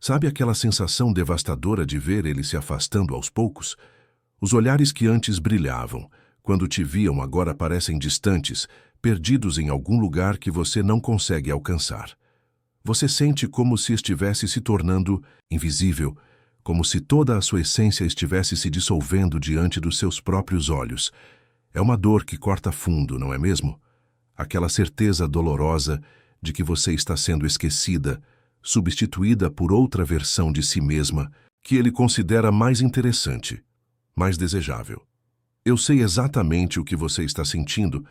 Sabe aquela sensação devastadora de ver ele se afastando aos poucos? Os olhares que antes brilhavam, quando te viam, agora parecem distantes, perdidos em algum lugar que você não consegue alcançar. Você sente como se estivesse se tornando invisível, como se toda a sua essência estivesse se dissolvendo diante dos seus próprios olhos. É uma dor que corta fundo, não é mesmo? Aquela certeza dolorosa de que você está sendo esquecida, substituída por outra versão de si mesma que ele considera mais interessante, mais desejável. Eu sei exatamente o que você está sentindo,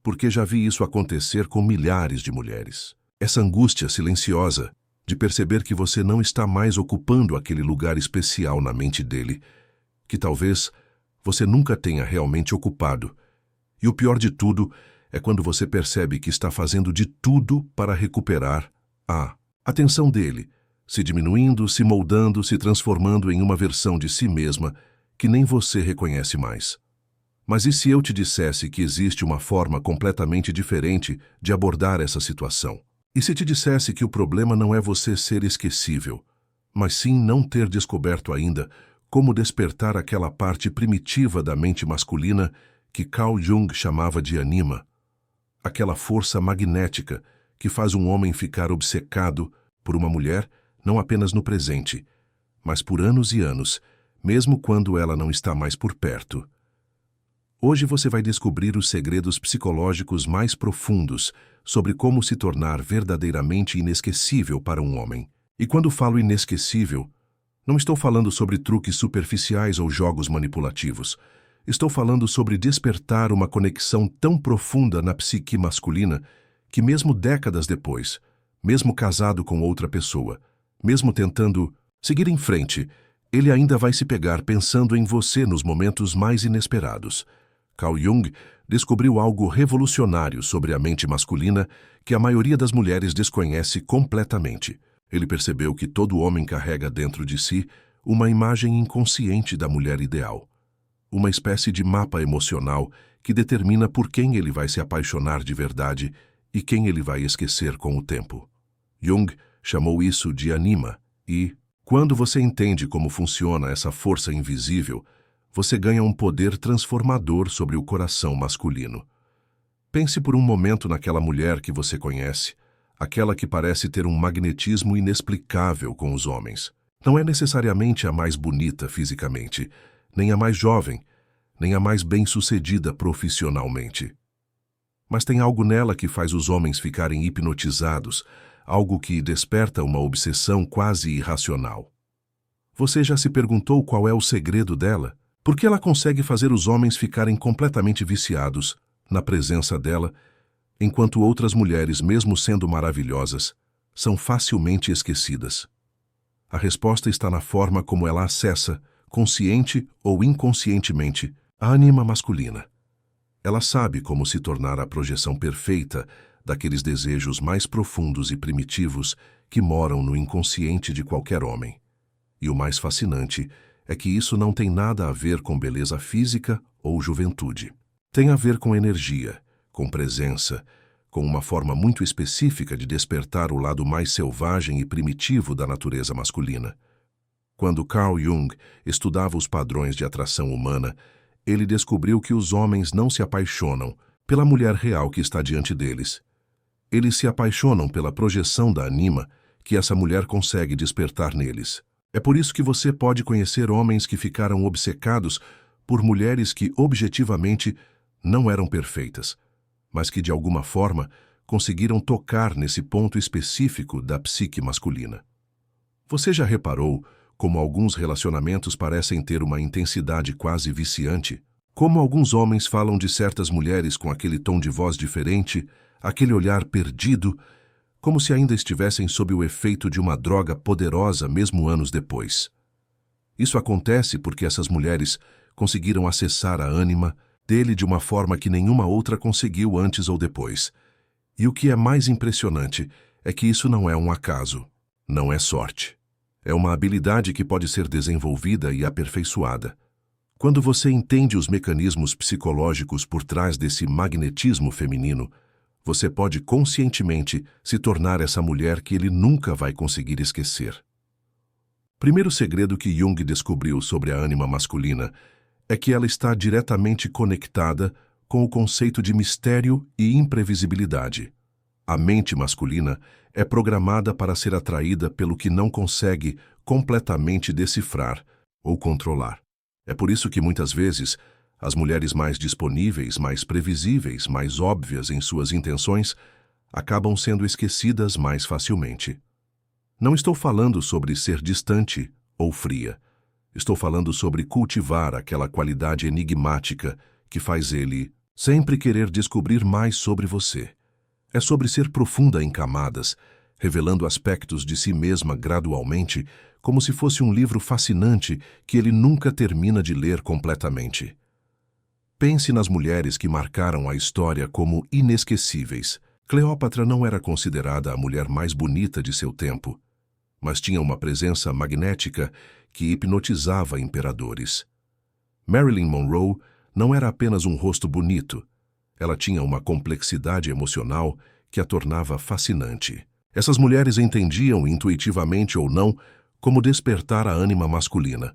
porque já vi isso acontecer com milhares de mulheres. Essa angústia silenciosa de perceber que você não está mais ocupando aquele lugar especial na mente dele, que talvez você nunca tenha realmente ocupado. E o pior de tudo é quando você percebe que está fazendo de tudo para recuperar a atenção dele, se diminuindo, se moldando, se transformando em uma versão de si mesma que nem você reconhece mais. Mas e se eu te dissesse que existe uma forma completamente diferente de abordar essa situação? E se te dissesse que o problema não é você ser esquecível, mas sim não ter descoberto ainda como despertar aquela parte primitiva da mente masculina que Carl Jung chamava de anima, aquela força magnética que faz um homem ficar obcecado por uma mulher não apenas no presente, mas por anos e anos, mesmo quando ela não está mais por perto. Hoje você vai descobrir os segredos psicológicos mais profundos sobre como se tornar verdadeiramente inesquecível para um homem. E quando falo inesquecível, não estou falando sobre truques superficiais ou jogos manipulativos. Estou falando sobre despertar uma conexão tão profunda na psique masculina que mesmo décadas depois, mesmo casado com outra pessoa, mesmo tentando seguir em frente, ele ainda vai se pegar pensando em você nos momentos mais inesperados. Carl Jung descobriu algo revolucionário sobre a mente masculina que a maioria das mulheres desconhece completamente. Ele percebeu que todo homem carrega dentro de si uma imagem inconsciente da mulher ideal, uma espécie de mapa emocional que determina por quem ele vai se apaixonar de verdade e quem ele vai esquecer com o tempo. Jung chamou isso de anima e, quando você entende como funciona essa força invisível, você ganha um poder transformador sobre o coração masculino. Pense por um momento naquela mulher que você conhece, aquela que parece ter um magnetismo inexplicável com os homens. Não é necessariamente a mais bonita fisicamente, nem a mais jovem, nem a mais bem-sucedida profissionalmente. Mas tem algo nela que faz os homens ficarem hipnotizados, algo que desperta uma obsessão quase irracional. Você já se perguntou qual é o segredo dela? Por que ela consegue fazer os homens ficarem completamente viciados na presença dela, enquanto outras mulheres, mesmo sendo maravilhosas, são facilmente esquecidas? A resposta está na forma como ela acessa, consciente ou inconscientemente, a anima masculina. Ela sabe como se tornar a projeção perfeita daqueles desejos mais profundos e primitivos que moram no inconsciente de qualquer homem. E o mais fascinante é que isso não tem nada a ver com beleza física ou juventude. Tem a ver com energia, com presença, com uma forma muito específica de despertar o lado mais selvagem e primitivo da natureza masculina. Quando Carl Jung estudava os padrões de atração humana, ele descobriu que os homens não se apaixonam pela mulher real que está diante deles. Eles se apaixonam pela projeção da anima que essa mulher consegue despertar neles. É por isso que você pode conhecer homens que ficaram obcecados por mulheres que objetivamente não eram perfeitas, mas que de alguma forma conseguiram tocar nesse ponto específico da psique masculina. Você já reparou como alguns relacionamentos parecem ter uma intensidade quase viciante? Como alguns homens falam de certas mulheres com aquele tom de voz diferente, aquele olhar perdido, como se ainda estivessem sob o efeito de uma droga poderosa mesmo anos depois. Isso acontece porque essas mulheres conseguiram acessar a ânima dele de uma forma que nenhuma outra conseguiu antes ou depois. E o que é mais impressionante é que isso não é um acaso, não é sorte. É uma habilidade que pode ser desenvolvida e aperfeiçoada. Quando você entende os mecanismos psicológicos por trás desse magnetismo feminino, você pode conscientemente se tornar essa mulher que ele nunca vai conseguir esquecer. Primeiro segredo que Jung descobriu sobre a ânima masculina é que ela está diretamente conectada com o conceito de mistério e imprevisibilidade. A mente masculina é programada para ser atraída pelo que não consegue completamente decifrar ou controlar. É por isso que muitas vezes as mulheres mais disponíveis, mais previsíveis, mais óbvias em suas intenções, acabam sendo esquecidas mais facilmente. Não estou falando sobre ser distante ou fria. Estou falando sobre cultivar aquela qualidade enigmática que faz ele sempre querer descobrir mais sobre você. É sobre ser profunda em camadas, revelando aspectos de si mesma gradualmente, como se fosse um livro fascinante que ele nunca termina de ler completamente. Pense nas mulheres que marcaram a história como inesquecíveis. Cleópatra não era considerada a mulher mais bonita de seu tempo, mas tinha uma presença magnética que hipnotizava imperadores. Marilyn Monroe não era apenas um rosto bonito, ela tinha uma complexidade emocional que a tornava fascinante. Essas mulheres entendiam, intuitivamente ou não, como despertar a ânima masculina.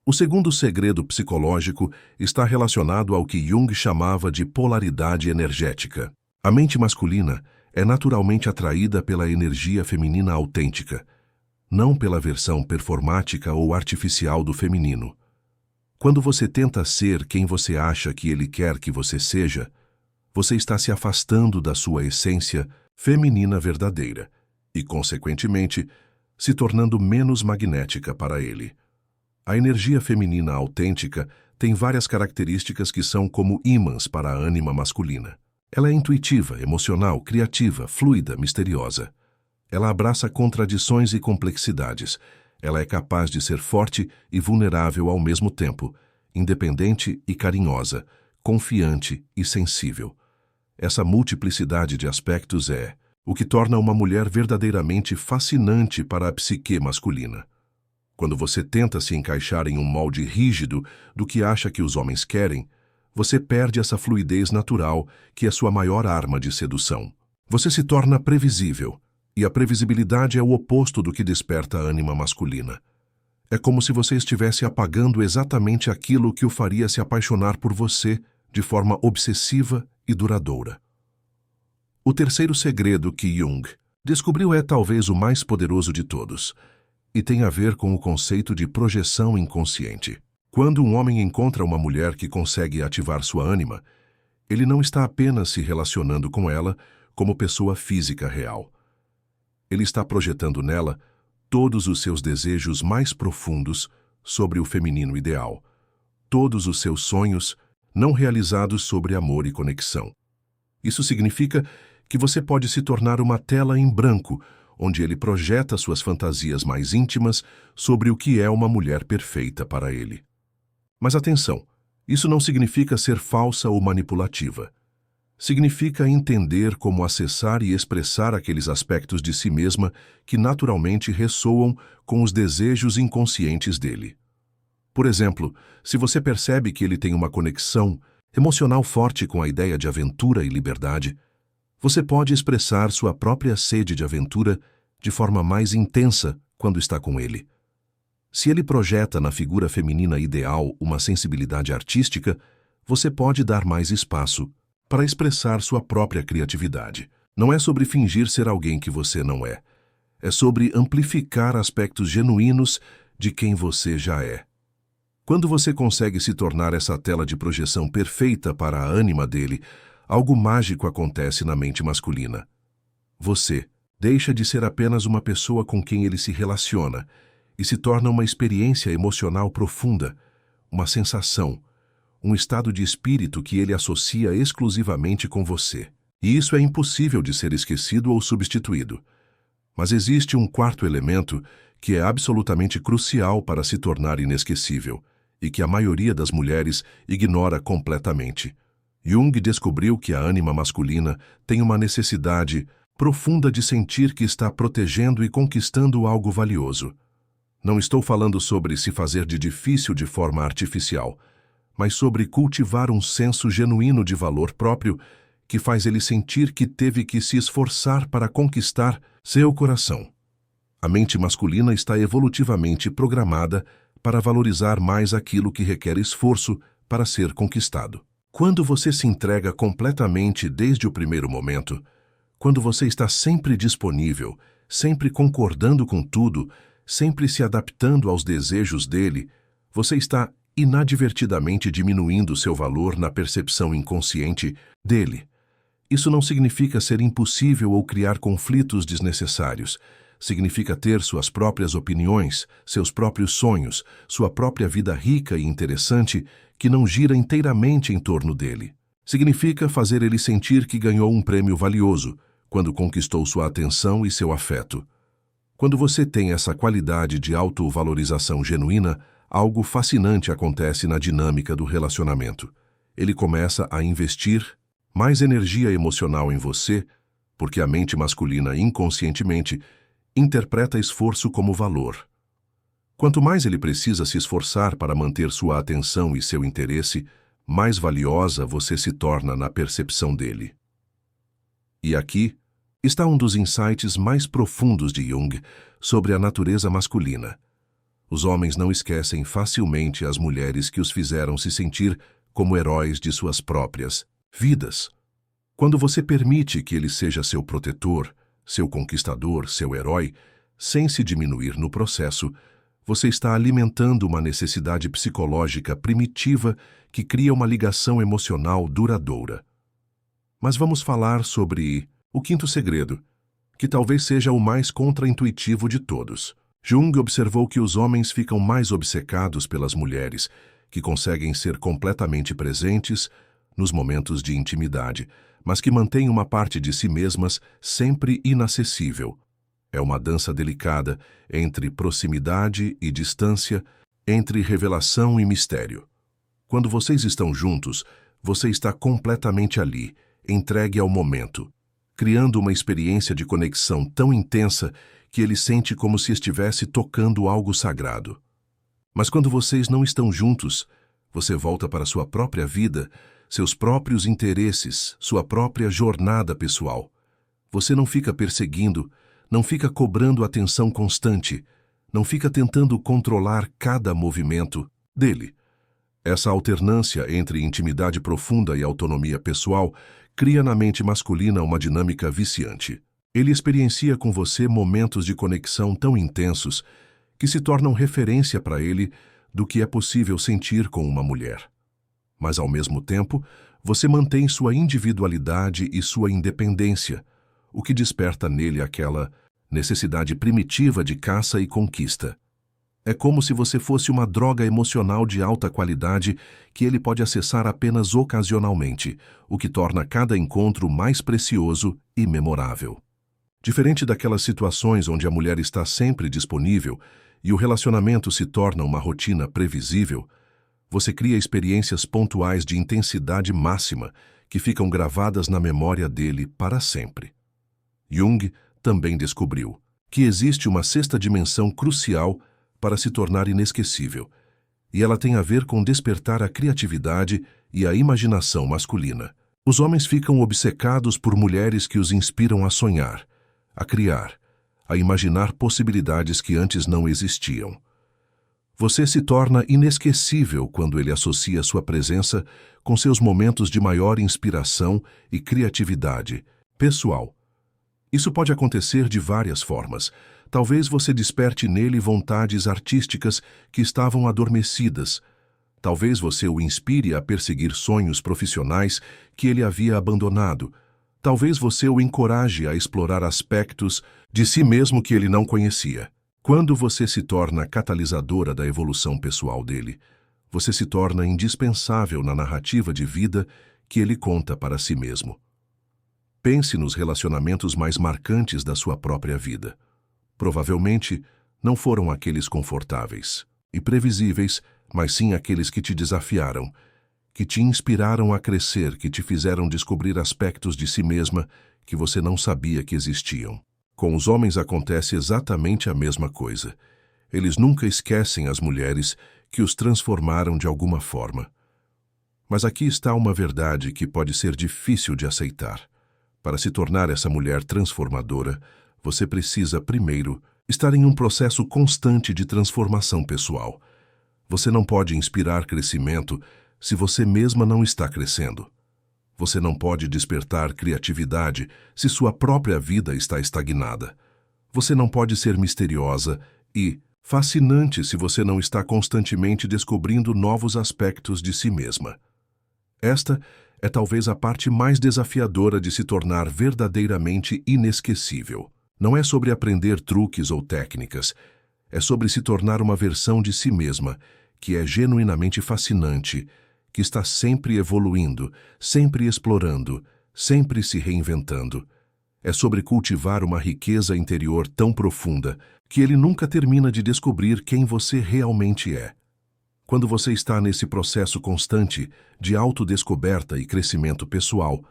O segundo segredo psicológico está relacionado ao que Jung chamava de polaridade energética. A mente masculina é naturalmente atraída pela energia feminina autêntica, não pela versão performática ou artificial do feminino. Quando você tenta ser quem você acha que ele quer que você seja, você está se afastando da sua essência feminina verdadeira e, consequentemente, se tornando menos magnética para ele. A energia feminina autêntica tem várias características que são como ímãs para a ânima masculina. Ela é intuitiva, emocional, criativa, fluida, misteriosa. Ela abraça contradições e complexidades. Ela é capaz de ser forte e vulnerável ao mesmo tempo, independente e carinhosa, confiante e sensível. Essa multiplicidade de aspectos é o que torna uma mulher verdadeiramente fascinante para a psique masculina. Quando você tenta se encaixar em um molde rígido do que acha que os homens querem, você perde essa fluidez natural que é sua maior arma de sedução. Você se torna previsível, e a previsibilidade é o oposto do que desperta a ânima masculina. É como se você estivesse apagando exatamente aquilo que o faria se apaixonar por você de forma obsessiva e duradoura. O terceiro segredo que Jung descobriu é talvez o mais poderoso de todos, e tem a ver com o conceito de projeção inconsciente. Quando um homem encontra uma mulher que consegue ativar sua ânima, ele não está apenas se relacionando com ela como pessoa física real. Ele está projetando nela todos os seus desejos mais profundos sobre o feminino ideal, todos os seus sonhos não realizados sobre amor e conexão. Isso significa que você pode se tornar uma tela em branco, onde ele projeta suas fantasias mais íntimas sobre o que é uma mulher perfeita para ele. Mas atenção, isso não significa ser falsa ou manipulativa. Significa entender como acessar e expressar aqueles aspectos de si mesma que naturalmente ressoam com os desejos inconscientes dele. Por exemplo, se você percebe que ele tem uma conexão emocional forte com a ideia de aventura e liberdade, você pode expressar sua própria sede de aventura de forma mais intensa quando está com ele. Se ele projeta na figura feminina ideal uma sensibilidade artística, você pode dar mais espaço para expressar sua própria criatividade. Não é sobre fingir ser alguém que você não é. É sobre amplificar aspectos genuínos de quem você já é. Quando você consegue se tornar essa tela de projeção perfeita para a ânima dele, algo mágico acontece na mente masculina. Você deixa de ser apenas uma pessoa com quem ele se relaciona e se torna uma experiência emocional profunda, uma sensação, um estado de espírito que ele associa exclusivamente com você. E isso é impossível de ser esquecido ou substituído. Mas existe um quarto elemento que é absolutamente crucial para se tornar inesquecível e que a maioria das mulheres ignora completamente. Jung descobriu que a ânima masculina tem uma necessidade profunda de sentir que está protegendo e conquistando algo valioso. Não estou falando sobre se fazer de difícil de forma artificial, mas sobre cultivar um senso genuíno de valor próprio que faz ele sentir que teve que se esforçar para conquistar seu coração. A mente masculina está evolutivamente programada para valorizar mais aquilo que requer esforço para ser conquistado. Quando você se entrega completamente desde o primeiro momento, quando você está sempre disponível, sempre concordando com tudo, sempre se adaptando aos desejos dele, você está inadvertidamente diminuindo seu valor na percepção inconsciente dele. Isso não significa ser impossível ou criar conflitos desnecessários. Significa ter suas próprias opiniões, seus próprios sonhos, sua própria vida rica e interessante que não gira inteiramente em torno dele. Significa fazer ele sentir que ganhou um prêmio valioso, quando conquistou sua atenção e seu afeto. Quando você tem essa qualidade de autovalorização genuína, algo fascinante acontece na dinâmica do relacionamento. Ele começa a investir mais energia emocional em você, porque a mente masculina inconscientemente interpreta esforço como valor. Quanto mais ele precisa se esforçar para manter sua atenção e seu interesse, mais valiosa você se torna na percepção dele. E aqui está um dos insights mais profundos de Jung sobre a natureza masculina. Os homens não esquecem facilmente as mulheres que os fizeram se sentir como heróis de suas próprias vidas. Quando você permite que ele seja seu protetor, seu conquistador, seu herói, sem se diminuir no processo, você está alimentando uma necessidade psicológica primitiva que cria uma ligação emocional duradoura. Mas vamos falar sobre o quinto segredo, que talvez seja o mais contraintuitivo de todos. Jung observou que os homens ficam mais obcecados pelas mulheres, que conseguem ser completamente presentes nos momentos de intimidade, mas que mantêm uma parte de si mesmas sempre inacessível. É uma dança delicada entre proximidade e distância, entre revelação e mistério. Quando vocês estão juntos, você está completamente ali, entregue ao momento, criando uma experiência de conexão tão intensa que ele sente como se estivesse tocando algo sagrado. Mas quando vocês não estão juntos, você volta para sua própria vida, seus próprios interesses, sua própria jornada pessoal. Você não fica perseguindo, não fica cobrando atenção constante, não fica tentando controlar cada movimento dele. Essa alternância entre intimidade profunda e autonomia pessoal cria na mente masculina uma dinâmica viciante. Ele experiencia com você momentos de conexão tão intensos que se tornam referência para ele do que é possível sentir com uma mulher. Mas, ao mesmo tempo, você mantém sua individualidade e sua independência, o que desperta nele aquela necessidade primitiva de caça e conquista. É como se você fosse uma droga emocional de alta qualidade que ele pode acessar apenas ocasionalmente, o que torna cada encontro mais precioso e memorável. Diferente daquelas situações onde a mulher está sempre disponível e o relacionamento se torna uma rotina previsível, você cria experiências pontuais de intensidade máxima que ficam gravadas na memória dele para sempre. Jung também descobriu que existe uma sexta dimensão crucial para se tornar inesquecível, e ela tem a ver com despertar a criatividade e a imaginação masculina. Os homens ficam obcecados por mulheres que os inspiram a sonhar, a criar, a imaginar possibilidades que antes não existiam. Você se torna inesquecível quando ele associa sua presença com seus momentos de maior inspiração e criatividade pessoal. Isso pode acontecer de várias formas. Talvez você desperte nele vontades artísticas que estavam adormecidas. Talvez você o inspire a perseguir sonhos profissionais que ele havia abandonado. Talvez você o encoraje a explorar aspectos de si mesmo que ele não conhecia. Quando você se torna catalisadora da evolução pessoal dele, você se torna indispensável na narrativa de vida que ele conta para si mesmo. Pense nos relacionamentos mais marcantes da sua própria vida. Provavelmente, não foram aqueles confortáveis e previsíveis, mas sim aqueles que te desafiaram, que te inspiraram a crescer, que te fizeram descobrir aspectos de si mesma que você não sabia que existiam. Com os homens acontece exatamente a mesma coisa. Eles nunca esquecem as mulheres que os transformaram de alguma forma. Mas aqui está uma verdade que pode ser difícil de aceitar. Para se tornar essa mulher transformadora, você precisa, primeiro, Estar em um processo constante de transformação pessoal. Você não pode inspirar crescimento se você mesma não está crescendo. Você não pode despertar criatividade se sua própria vida está estagnada. Você não pode ser misteriosa e fascinante se você não está constantemente descobrindo novos aspectos de si mesma. Esta é talvez a parte mais desafiadora de se tornar verdadeiramente inesquecível. Não é sobre aprender truques ou técnicas, é sobre se tornar uma versão de si mesma que é genuinamente fascinante, que está sempre evoluindo, sempre explorando, sempre se reinventando. É sobre cultivar uma riqueza interior tão profunda que ele nunca termina de descobrir quem você realmente é. Quando você está nesse processo constante de autodescoberta e crescimento pessoal,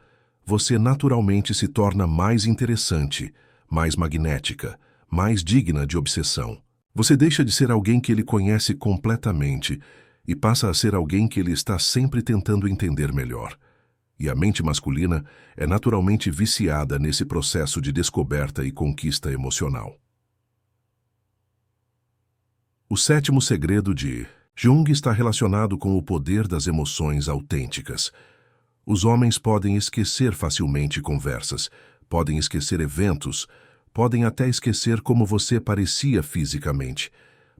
você naturalmente se torna mais interessante, mais magnética, mais digna de obsessão. Você deixa de ser alguém que ele conhece completamente e passa a ser alguém que ele está sempre tentando entender melhor. E a mente masculina é naturalmente viciada nesse processo de descoberta e conquista emocional. O 7º segredo de Jung está relacionado com o poder das emoções autênticas. Os homens podem esquecer facilmente conversas, podem esquecer eventos, podem até esquecer como você parecia fisicamente,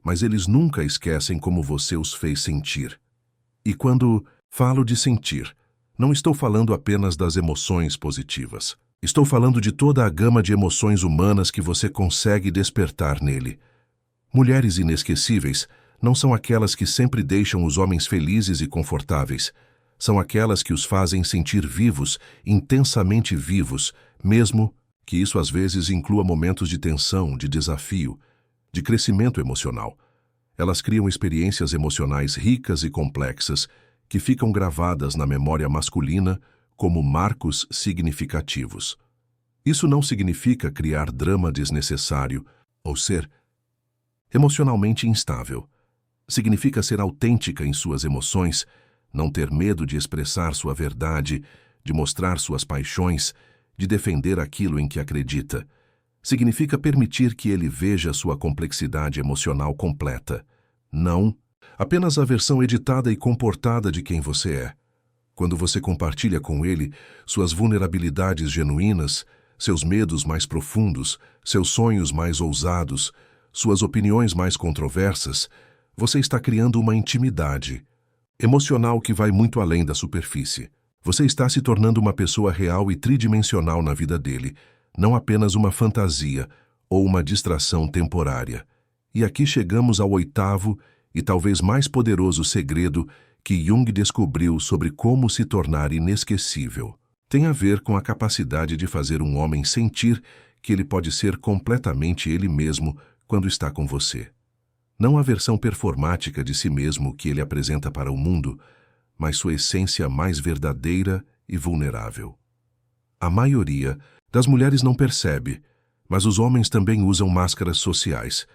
mas eles nunca esquecem como você os fez sentir. E quando falo de sentir, não estou falando apenas das emoções positivas. Estou falando de toda a gama de emoções humanas que você consegue despertar nele. Mulheres inesquecíveis não são aquelas que sempre deixam os homens felizes e confortáveis. São aquelas que os fazem sentir vivos, intensamente vivos, mesmo que isso às vezes inclua momentos de tensão, de desafio, de crescimento emocional. Elas criam experiências emocionais ricas e complexas que ficam gravadas na memória masculina como marcos significativos. Isso não significa criar drama desnecessário ou ser emocionalmente instável. Significa ser autêntica em suas emoções, não ter medo de expressar sua verdade, de mostrar suas paixões, de defender aquilo em que acredita. Significa permitir que ele veja sua complexidade emocional completa. Não apenas a versão editada e comportada de quem você é. Quando você compartilha com ele suas vulnerabilidades genuínas, seus medos mais profundos, seus sonhos mais ousados, suas opiniões mais controversas, você está criando uma intimidade emocional que vai muito além da superfície. Você está se tornando uma pessoa real e tridimensional na vida dele, não apenas uma fantasia ou uma distração temporária. E aqui chegamos ao 8º e talvez mais poderoso segredo que Jung descobriu sobre como se tornar inesquecível. Tem a ver com a capacidade de fazer um homem sentir que ele pode ser completamente ele mesmo quando está com você. Não a versão performática de si mesmo que ele apresenta para o mundo, mas sua essência mais verdadeira e vulnerável. A maioria das mulheres não percebe, mas os homens também usam máscaras sociais,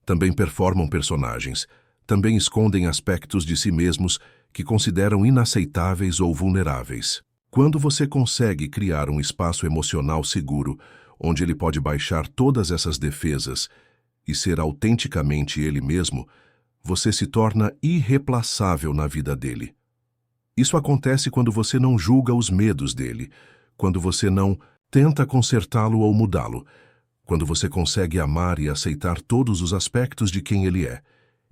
também performam personagens, também escondem aspectos de si mesmos que consideram inaceitáveis ou vulneráveis. Quando você consegue criar um espaço emocional seguro, onde ele pode baixar todas essas defesas e ser autenticamente ele mesmo, você se torna irreplaçável na vida dele. Isso acontece quando você não julga os medos dele, quando você não tenta consertá-lo ou mudá-lo, quando você consegue amar e aceitar todos os aspectos de quem ele é,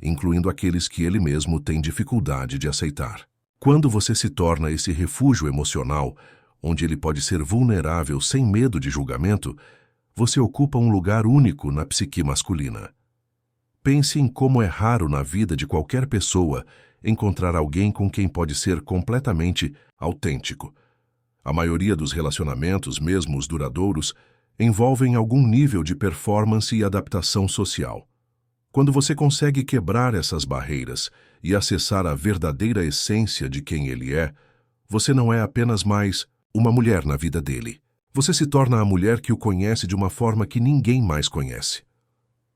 incluindo aqueles que ele mesmo tem dificuldade de aceitar. Quando você se torna esse refúgio emocional, onde ele pode ser vulnerável sem medo de julgamento, você ocupa um lugar único na psique masculina. Pense em como é raro na vida de qualquer pessoa encontrar alguém com quem pode ser completamente autêntico. A maioria dos relacionamentos, mesmo os duradouros, envolvem algum nível de performance e adaptação social. Quando você consegue quebrar essas barreiras e acessar a verdadeira essência de quem ele é, você não é apenas mais uma mulher na vida dele. Você se torna a mulher que o conhece de uma forma que ninguém mais conhece.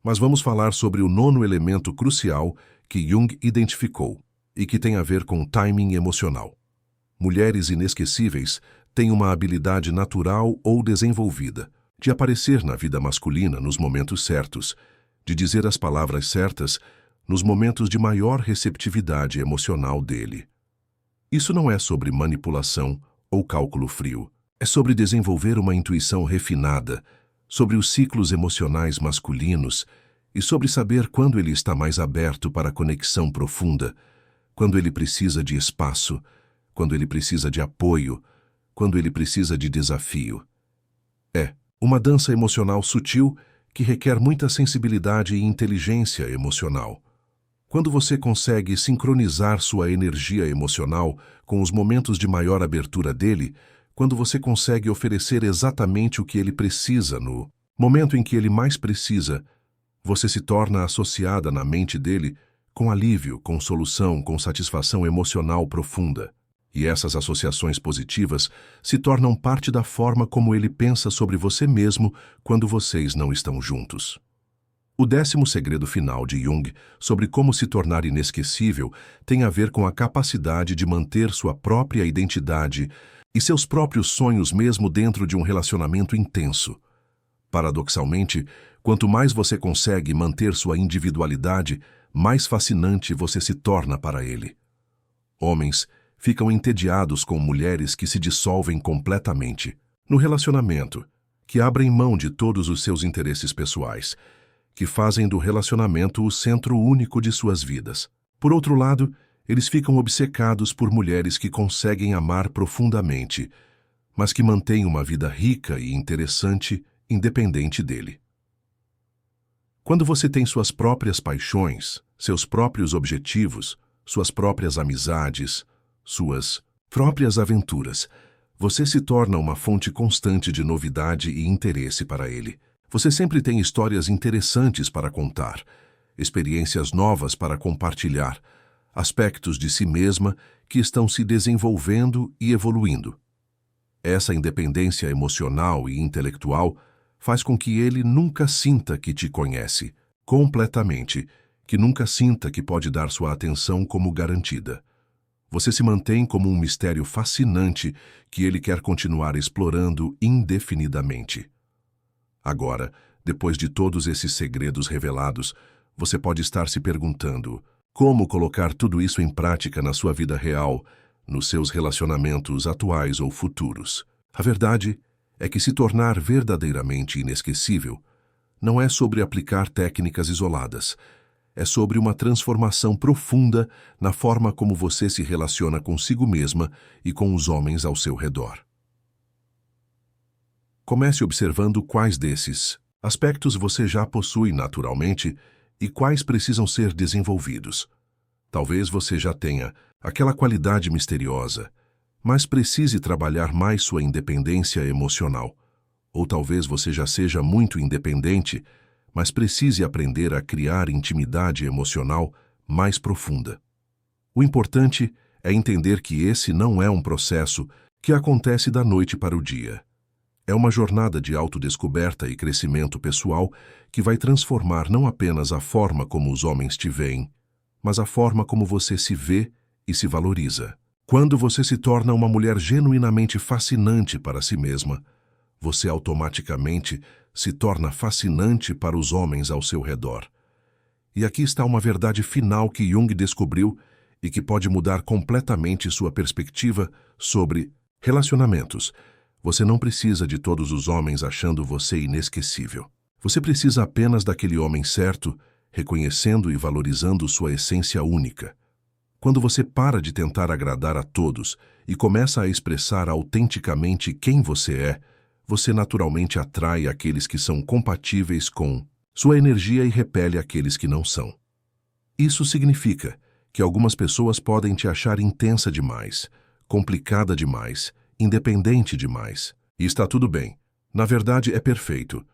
Mas vamos falar sobre o 9º elemento crucial que Jung identificou e que tem a ver com timing emocional. Mulheres inesquecíveis têm uma habilidade natural ou desenvolvida de aparecer na vida masculina nos momentos certos de dizer as palavras certas nos momentos de maior receptividade emocional dele. Isso não é sobre manipulação ou cálculo frio. É sobre desenvolver uma intuição refinada, sobre os ciclos emocionais masculinos e sobre saber quando ele está mais aberto para a conexão profunda, quando ele precisa de espaço, quando ele precisa de apoio, quando ele precisa de desafio. É uma dança emocional sutil que requer muita sensibilidade e inteligência emocional. Quando você consegue sincronizar sua energia emocional com os momentos de maior abertura dele, quando você consegue oferecer exatamente o que ele precisa no momento em que ele mais precisa, você se torna associada na mente dele com alívio, com solução, com satisfação emocional profunda. E essas associações positivas se tornam parte da forma como ele pensa sobre você mesmo quando vocês não estão juntos. O 10º segredo final de Jung sobre como se tornar inesquecível tem a ver com a capacidade de manter sua própria identidade e seus próprios sonhos mesmo dentro de um relacionamento intenso. Paradoxalmente, quanto mais você consegue manter sua individualidade, mais fascinante você se torna para ele. Homens ficam entediados com mulheres que se dissolvem completamente no relacionamento, que abrem mão de todos os seus interesses pessoais, que fazem do relacionamento o centro único de suas vidas. Por outro lado, eles ficam obcecados por mulheres que conseguem amar profundamente, mas que mantêm uma vida rica e interessante, independente dele. Quando você tem suas próprias paixões, seus próprios objetivos, suas próprias amizades, suas próprias aventuras, você se torna uma fonte constante de novidade e interesse para ele. Você sempre tem histórias interessantes para contar, experiências novas para compartilhar, aspectos de si mesma que estão se desenvolvendo e evoluindo. Essa independência emocional e intelectual faz com que ele nunca sinta que te conhece completamente, que nunca sinta que pode dar sua atenção como garantida. Você se mantém como um mistério fascinante que ele quer continuar explorando indefinidamente. Agora, depois de todos esses segredos revelados, você pode estar se perguntando como colocar tudo isso em prática na sua vida real, nos seus relacionamentos atuais ou futuros. A verdade é que se tornar verdadeiramente inesquecível não é sobre aplicar técnicas isoladas, é sobre uma transformação profunda na forma como você se relaciona consigo mesma e com os homens ao seu redor. Comece observando quais desses aspectos você já possui naturalmente e quais precisam ser desenvolvidos. Talvez você já tenha aquela qualidade misteriosa, mas precise trabalhar mais sua independência emocional. Ou talvez você já seja muito independente, mas precise aprender a criar intimidade emocional mais profunda. O importante é entender que esse não é um processo que acontece da noite para o dia. É uma jornada de autodescoberta e crescimento pessoal que vai transformar não apenas a forma como os homens te veem, mas a forma como você se vê e se valoriza. Quando você se torna uma mulher genuinamente fascinante para si mesma, você automaticamente se torna fascinante para os homens ao seu redor. E aqui está uma verdade final que Jung descobriu e que pode mudar completamente sua perspectiva sobre relacionamentos. Você não precisa de todos os homens achando você inesquecível. Você precisa apenas daquele homem certo, reconhecendo e valorizando sua essência única. Quando você para de tentar agradar a todos e começa a expressar autenticamente quem você é, você naturalmente atrai aqueles que são compatíveis com sua energia e repele aqueles que não são. Isso significa que algumas pessoas podem te achar intensa demais, complicada demais, independente demais. E está tudo bem. Na verdade, é perfeito.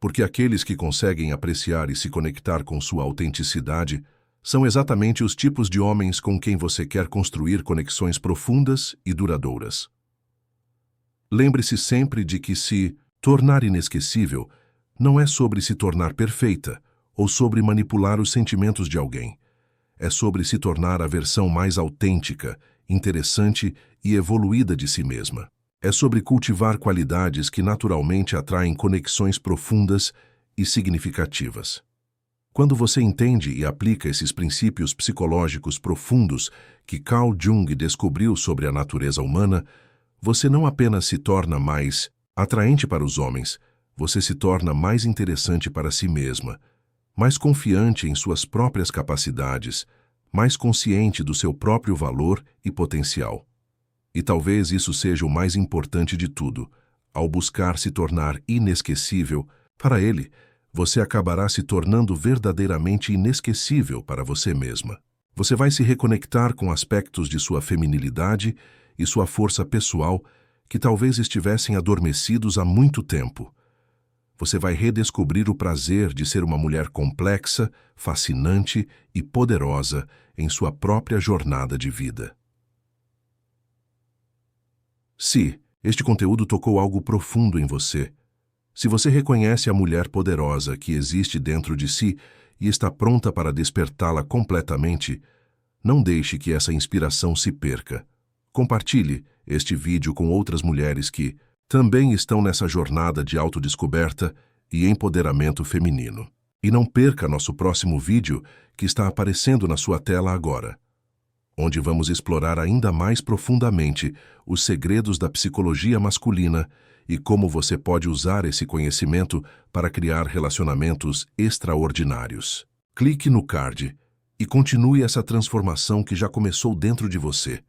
Porque aqueles que conseguem apreciar e se conectar com sua autenticidade são exatamente os tipos de homens com quem você quer construir conexões profundas e duradouras. Lembre-se sempre de que se tornar inesquecível não é sobre se tornar perfeita ou sobre manipular os sentimentos de alguém. É sobre se tornar a versão mais autêntica, interessante e evoluída de si mesma. É sobre cultivar qualidades que naturalmente atraem conexões profundas e significativas. Quando você entende e aplica esses princípios psicológicos profundos que Carl Jung descobriu sobre a natureza humana, você não apenas se torna mais atraente para os homens, você se torna mais interessante para si mesma, mais confiante em suas próprias capacidades, mais consciente do seu próprio valor e potencial. E talvez isso seja o mais importante de tudo. Ao buscar se tornar inesquecível, para ele, você acabará se tornando verdadeiramente inesquecível para você mesma. Você vai se reconectar com aspectos de sua feminilidade e sua força pessoal que talvez estivessem adormecidos há muito tempo. Você vai redescobrir o prazer de ser uma mulher complexa, fascinante e poderosa em sua própria jornada de vida. Se este conteúdo tocou algo profundo em você, se você reconhece a mulher poderosa que existe dentro de si e está pronta para despertá-la completamente, não deixe que essa inspiração se perca. Compartilhe este vídeo com outras mulheres que também estão nessa jornada de autodescoberta e empoderamento feminino. E não perca nosso próximo vídeo que está aparecendo na sua tela agora, onde vamos explorar ainda mais profundamente os segredos da psicologia masculina e como você pode usar esse conhecimento para criar relacionamentos extraordinários. Clique no card e continue essa transformação que já começou dentro de você.